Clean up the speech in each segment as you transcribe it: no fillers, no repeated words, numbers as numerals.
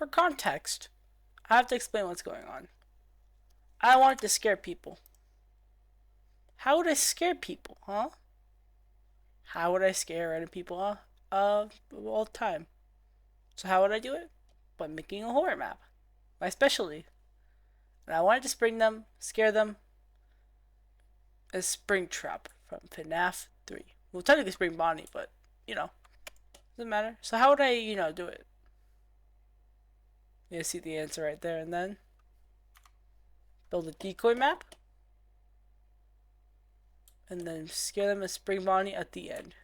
for context, I have to explain what's going on. I wanted to scare people. How would I scare people, huh? How would I scare random people, all the time? So how would I do it? By making a horror map. My specialty. And I wanted to scare them. A Springtrap from FNAF 3. Well, technically Spring Bonnie, but, doesn't matter. So how would I, do it? You see the answer right there, and then build a decoy map. And then scare them as Spring Bonnie at the end.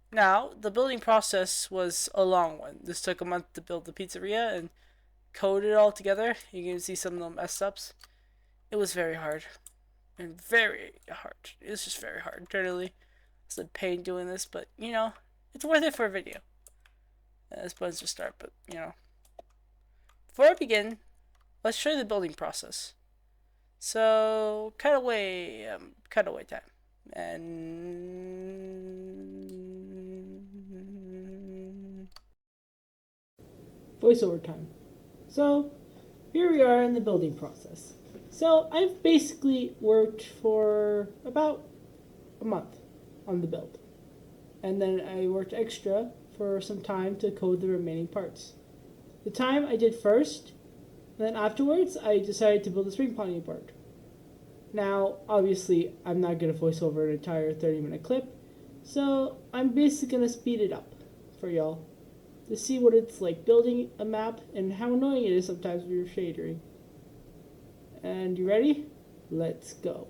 Now, the building process was a long one. This took a month to build the pizzeria and code it all together. You can see some of the mess ups. It was very hard. And very hard. It was just very hard. Generally, it's a pain doing this, but, it's worth it for a video. This button's to start, but, Before I begin, let's show you the building process. So, cutaway time. And voiceover time. So, here we are in the building process. So, I've basically worked for about a month on the build. And then I worked extra for some time to code the remaining parts. The time I did first, and then afterwards, I decided to build a Spring Bonnie board. Now, obviously, I'm not going to voice over an entire 30-minute clip, so I'm basically going to speed it up for y'all to see what it's like building a map and how annoying it is sometimes with your shadering. And you ready? Let's go.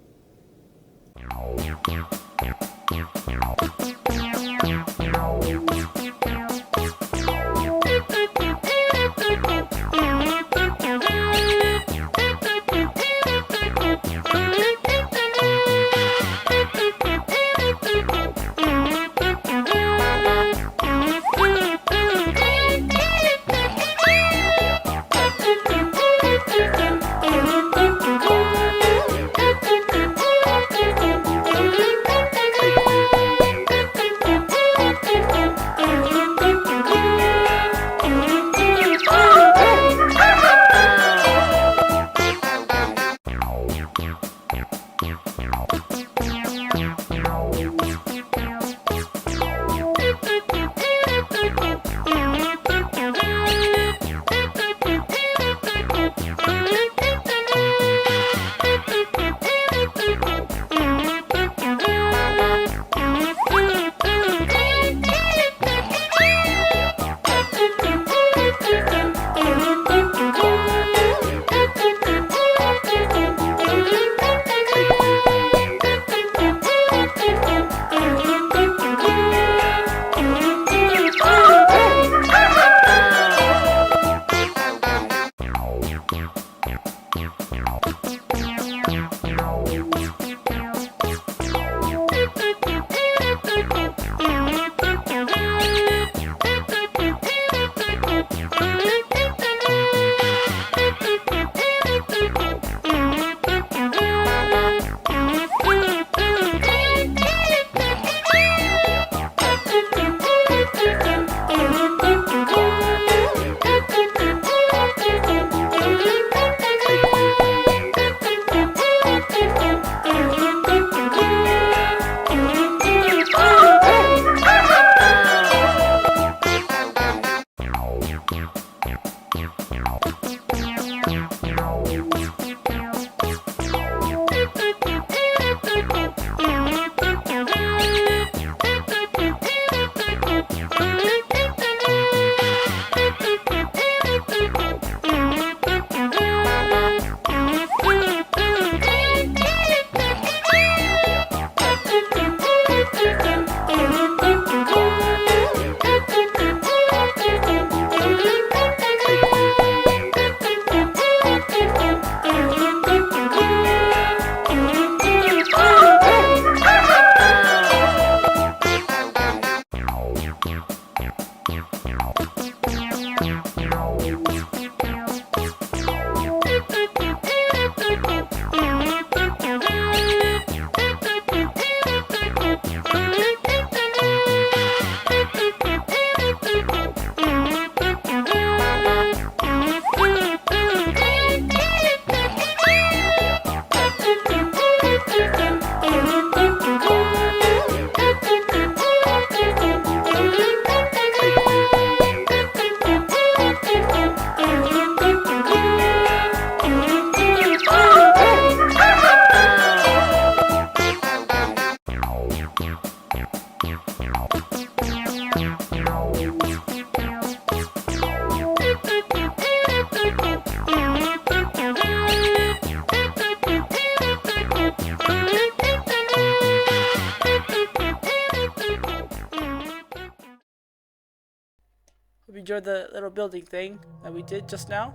enjoyed the little building thing that we did just now.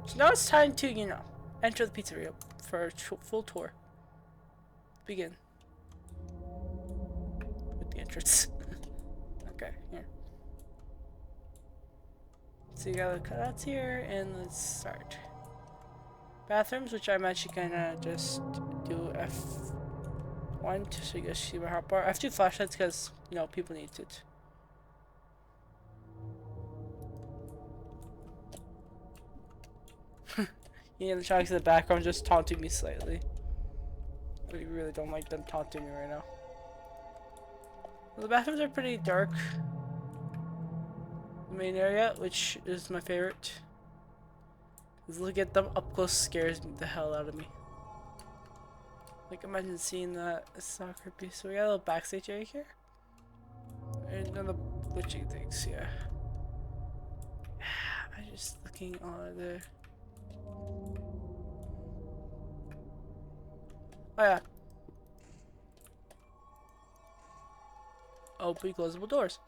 So now it's time to, you know, enter the pizzeria for a full tour. Begin. With the entrance. Okay, here. So you got the cutouts here, and let's start. Bathrooms, which I'm actually gonna just do F1 so you guys see my hotbar. I have 2 flashlights because, you know, people need it. You know, the sharks in the background just taunting me slightly. I really don't like them taunting me right now. Well, the bathrooms are pretty dark. The main area, which is my favorite. Because look at them up close scares the hell out of me. Like, imagine seeing that. It's so creepy. So we got a little backstage area here. And another glitching things, yeah. I'm just looking on there. Oh yeah. Open closable doors.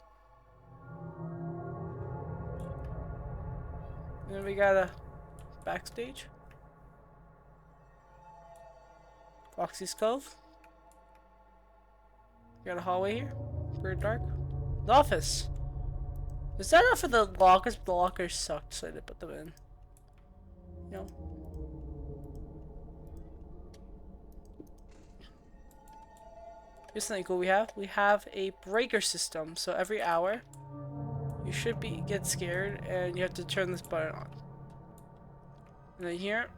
And then we got a backstage. Foxy's Cove. We got a hallway here. Very dark. The office. Is that enough for the lockers? The lockers sucked, so I didn't put them in. You know. Here's something cool we have. We have a breaker system. So every hour, you should get scared, and you have to turn this button on. And then here,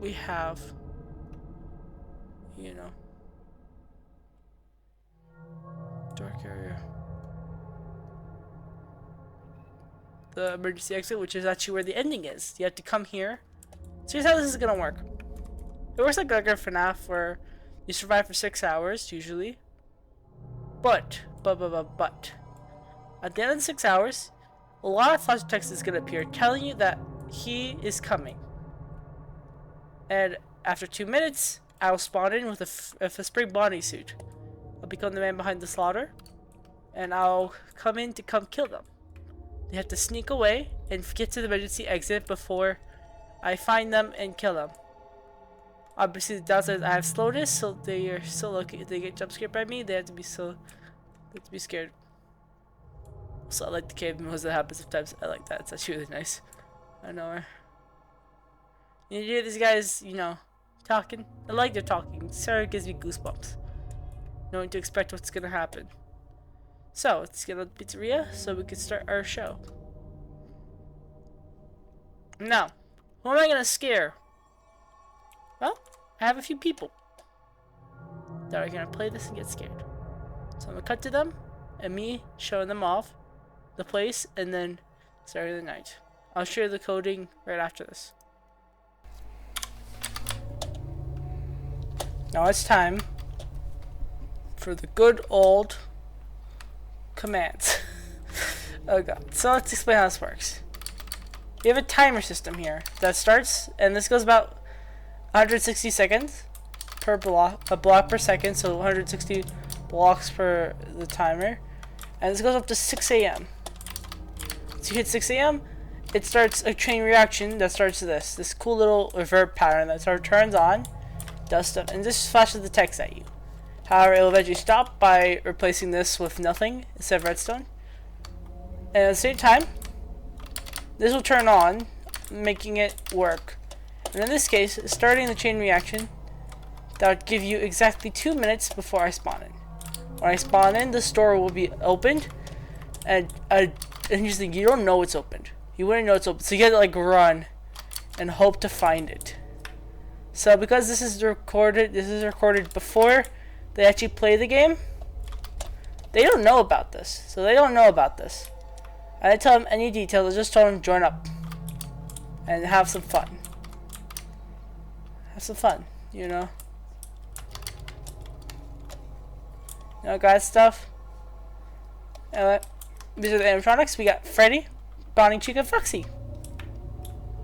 we have, you know, dark area. The emergency exit, which is actually where the ending is. You have to come here. So here's how this is gonna work. It works like regular FNAF, where you survive for 6 hours, usually. But, at the end of the 6 hours, a lot of flash text is gonna appear telling you that he is coming. And after 2 minutes, I'll spawn in with a spring bodysuit. I'll become the man behind the slaughter, and I'll come in to kill them. They have to sneak away and get to the emergency exit before I find them and kill them. Obviously, the downside is I have slowness, so they are so lucky if they get jump scared by me. They have to be scared. So I like the cave moves that happen sometimes. I like that. It's actually really nice. I know. You hear these guys, you know, talking. I like their talking. Sarah gives me goosebumps, knowing to expect what's gonna happen. So let's get to the pizzeria so we can start our show. Now, who am I gonna scare? Well, I have a few people that are gonna play this and get scared. So I'm gonna cut to them and me showing them off the place and then starting the night. I'll share the coding right after this. Now it's time for the good old commands. Oh god. So let's explain how this works. We have a timer system here that starts, and this goes about 160 seconds per block, a block per second, so 160 blocks per the timer. And this goes up to 6 a.m. So you hit 6 a.m., it starts a chain reaction that starts this cool little revert pattern that turns on, does stuff, and this flashes the text at you. However, it will eventually stop by replacing this with nothing instead of redstone. And at the same time, this will turn on, making it work. And in this case, starting the chain reaction, that would give you exactly 2 minutes before I spawn in. When I spawn in, the store will be opened, and usually you don't know it's opened. You wouldn't know it's open, so you gotta like run and hope to find it. So because this is recorded before they actually play the game, they don't know about this. So they don't know about this. I didn't tell them any details. I just told them to join up and have some fun. Have some fun, you know. You know, guys, stuff. Anyway, these are the animatronics. We got Freddy, Bonnie, Chica, Foxy.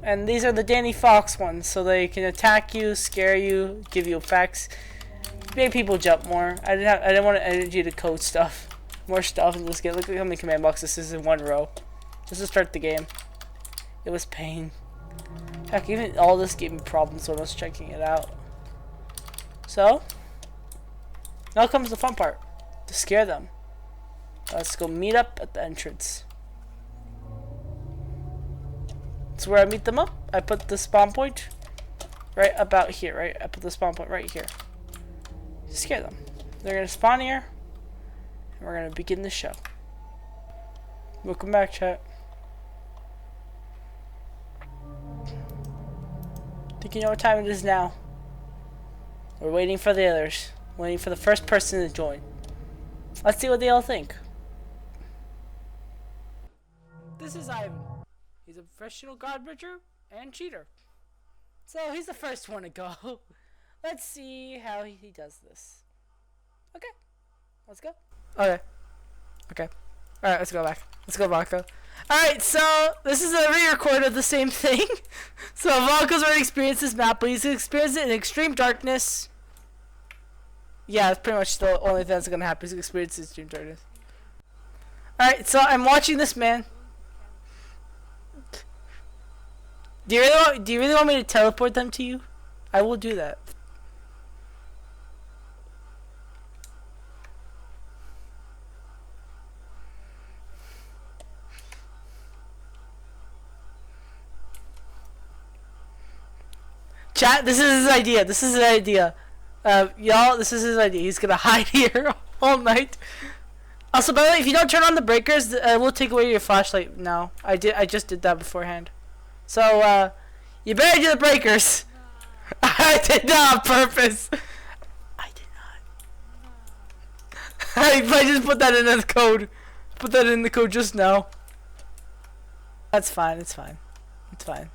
And these are the Danny Fox ones, so they can attack you, scare you, give you effects, make people jump more. I didn't want energy to code more stuff, and just look at how many command boxes this is in one row. just to start the game. It was pain. Heck, even all this gave me problems when I was checking it out. So, now comes the fun part. To scare them. Let's go meet up at the entrance. That's where I meet them up. I put the spawn point right about here, right? I put the spawn point right here. To scare them. They're gonna spawn here. And we're gonna begin the show. Welcome back, chat. Think you know what time it is now? We're waiting for the others. Waiting for the first person to join. Let's see what they all think. This is Ivan. He's a professional god bridger and cheater. So he's the first one to go. Let's see how he does this. Okay. Let's go. Okay. Okay. Alright, let's go back. Let's go, Vodka. Alright, so this is a re-record of the same thing. So Vodka's already experienced this map, but he's experienced it in extreme darkness. Yeah, that's pretty much the only thing that's gonna happen is experience extreme darkness. Alright, so I'm watching this man. Do you really want me to teleport them to you? I will do that. Chat, this is his idea. This is his idea. Y'all, this is his idea. He's gonna hide here all night. Also, by the way, if you don't turn on the breakers, we'll take away your flashlight now. I just did that beforehand. So, you better do the breakers. I did not on purpose. I did not. I just put that in the code. Put that in the code just now. That's fine. It's fine. It's fine.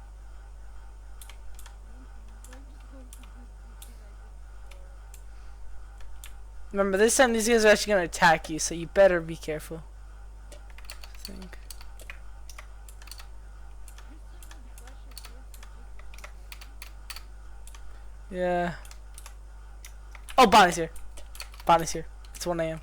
Remember, this time these guys are actually gonna attack you, so you better be careful. I think. Yeah. Oh, Bonnie's here. Bonnie's here. It's 1 AM.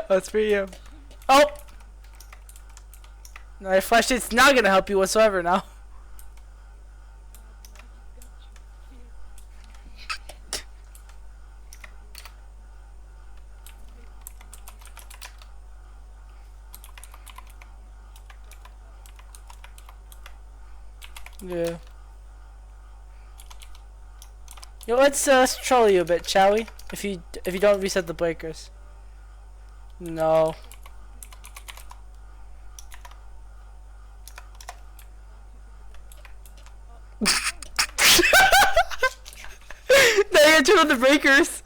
That's for you. Oh! My flashlight's not gonna help you whatsoever now. Yeah. Yo, let's troll you a bit, shall we? If you don't reset the breakers. No. Now you gotta turn on the breakers.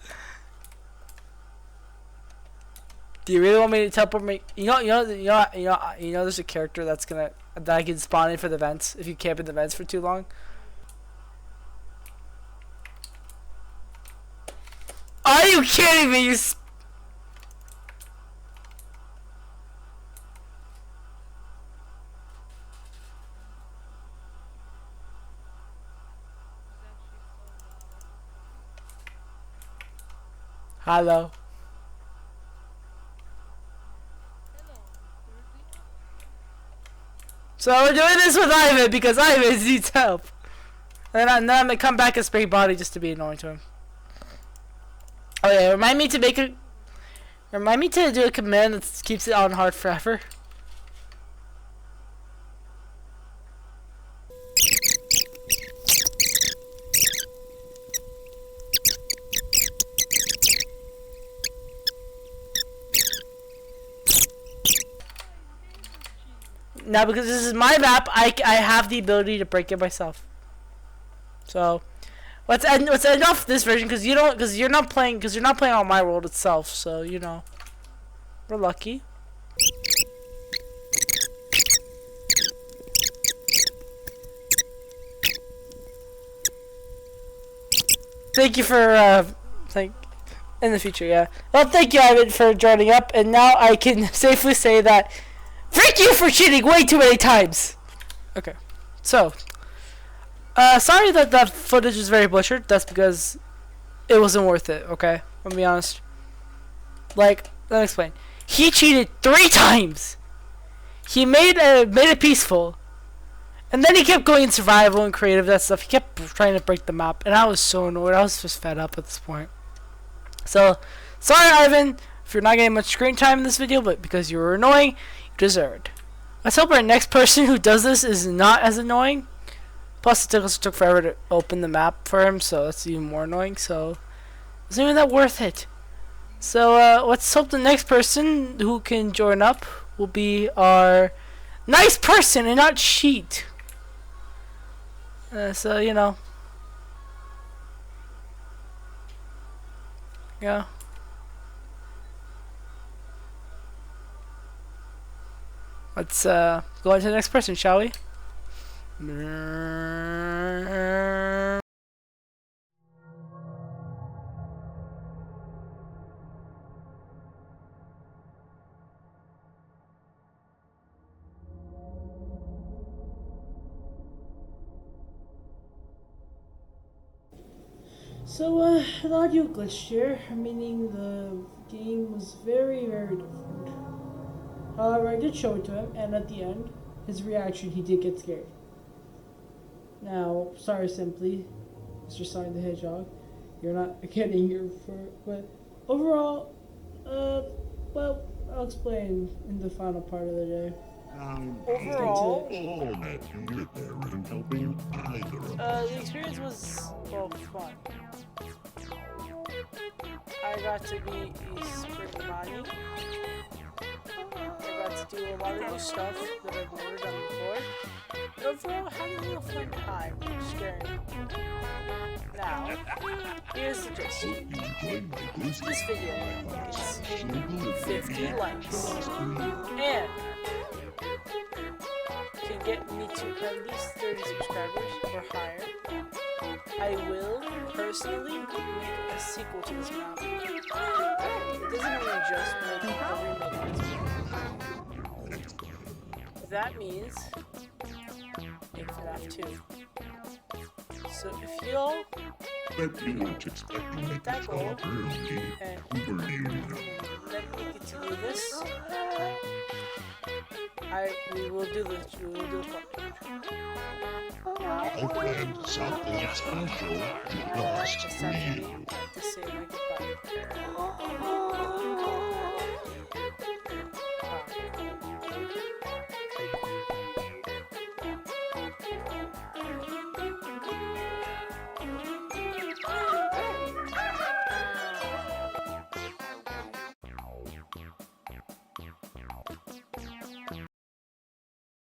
Do you really want me to teleport me? You know, there's a character that I can spawn in for the vents if you camp in the vents for too long. Are you kidding me? Hello. So we're doing this with Ivan because Ivan needs help. And then I'm gonna come back and spray body just to be annoying to him. Oh yeah, remind me to do a command that keeps it on hard forever. Now, because this is my map, I have the ability to break it myself. So, let's end off this version because you're not playing on my world itself. So you know, we're lucky. Thank you for In the future, yeah. Well, thank you, Ivan, for joining up, and now I can safely say that thank you for cheating way too many times. Okay, so sorry that that footage is very butchered. That's because it wasn't worth it. Okay, I'll be honest. Like, let me explain. He cheated 3 times. He made it peaceful, and then he kept going in survival and creative that stuff. He kept trying to break the map, and I was so annoyed. I was just fed up at this point. So, sorry, Ivan, if you're not getting much screen time in this video, but because you were annoying, you deserved. Let's hope our next person who does this is not as annoying. Plus, it took forever to open the map for him, so that's even more annoying. So, isn't even that worth it? So, let's hope the next person who can join up will be our nice person and not cheat. So, you know. Yeah. Let's go on to the next person, shall we? So, the audio glitched here, meaning the game was very, very different. However, I did show it to him, and at the end, his reaction, he did get scared. Now, sorry simply, Mr. Sonic the Hedgehog, you're not getting your but overall, well, I'll explain in the final part of the day. Overall, the experience was, well, fun. I got to be a spring Mani. I got to do a lot of new stuff that I've never done before. Overall, had a real fun time scaring people. Now, here's the gist. This video is 50 likes. And can get me to at least 30 subscribers or higher. I will personally make a sequel to this map. It doesn't mean just making a remake of this map. That means make FNAF 2. So if y'all hit that goal and let me continue this, we will do this. We will do it. Something special just for you. To say my goodbye.